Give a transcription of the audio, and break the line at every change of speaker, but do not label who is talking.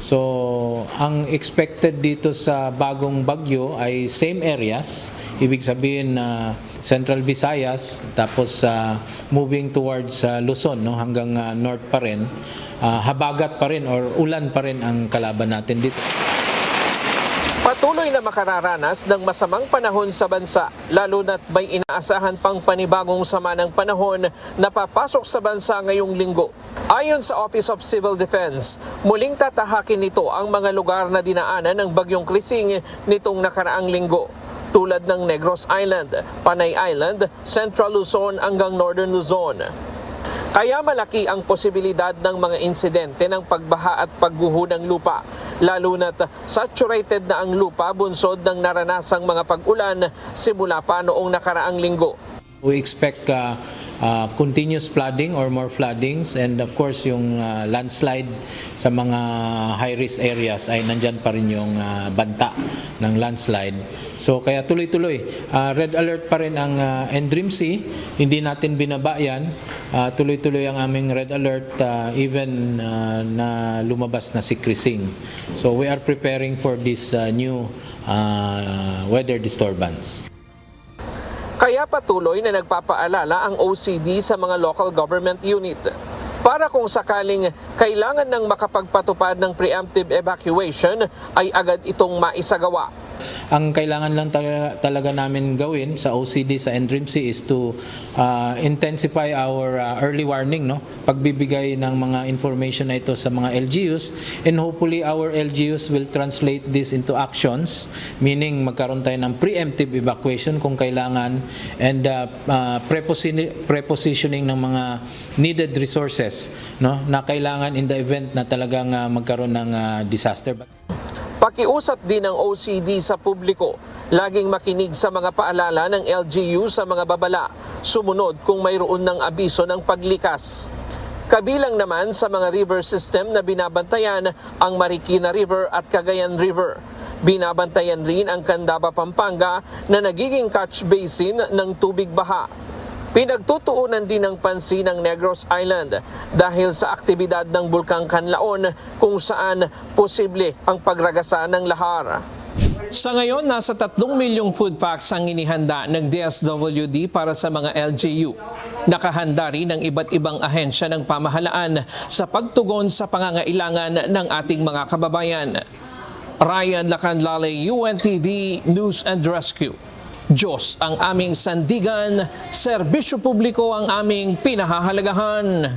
So, ang expected dito sa bagong bagyo ay same areas, ibig sabihin na Central Visayas, tapos moving towards Luzon, no, hanggang north pa rin, habagat pa rin or ulan pa rin ang kalaban natin dito.
Patuloy na makararanas ng masamang panahon sa bansa, lalo na't may inaasahan pang panibagong sama ng panahon na papasok sa bansa ngayong linggo. Ayon sa Office of Civil Defense, muling tatahakin nito ang mga lugar na dinaanan ng Bagyong Krising nitong nakaraang linggo, tulad ng Negros Island, Panay Island, Central Luzon hanggang Northern Luzon. Kaya malaki ang posibilidad ng mga insidente ng pagbaha at pagguho ng lupa, lalo na't saturated na ang lupa bunsod ng naranasang mga pag-ulan simula pa noong nakaraang linggo.
We expect continuous flooding or more floodings, and of course yung landslide sa mga high-risk areas ay nandyan pa rin yung banta ng landslide. So kaya tuloy-tuloy, red alert pa rin ang NDRIMC, hindi natin binaba yan, tuloy-tuloy ang aming red alert even na lumabas na si Krising. So we are preparing for this new weather disturbance.
Kaya patuloy na nagpapaalala ang OCD sa mga local government unit para kung sakaling kailangan ng makapagpatupad ng preemptive evacuation ay agad itong maisagawa.
Ang kailangan lang talaga namin gawin sa OCD, sa NDRIMC is to intensify our early warning, no? Pagbibigay ng mga information na ito sa mga LGUs, and hopefully our LGUs will translate this into actions, meaning magkaroon tayo ng preemptive evacuation kung kailangan, and prepositioning ng mga needed resources, no, na kailangan in the event na talagang magkaroon ng disaster.
Pakiusap din ng OCD sa publiko, laging makinig sa mga paalala ng LGU sa mga babala, sumunod kung mayroon ng abiso ng paglikas. Kabilang naman sa mga river system na binabantayan ang Marikina River at Cagayan River. Binabantayan rin ang Candaba, Pampanga na nagiging catch basin ng tubig baha. Pinagtutuunan din ng pansin ng Negros Island dahil sa aktibidad ng Bulkang Kanlaon kung saan posible ang pagragasa ng lahar. Sa ngayon, nasa 3 milyong food packs ang inihanda ng DSWD para sa mga LGU. Nakahanda rin ng iba't ibang ahensya ng pamahalaan sa pagtugon sa pangangailangan ng ating mga kababayan. Ryan Lacanlale, UNTV News and Rescue. Diyos ang aming sandigan, serbisyo publiko ang aming pinahahalagahan.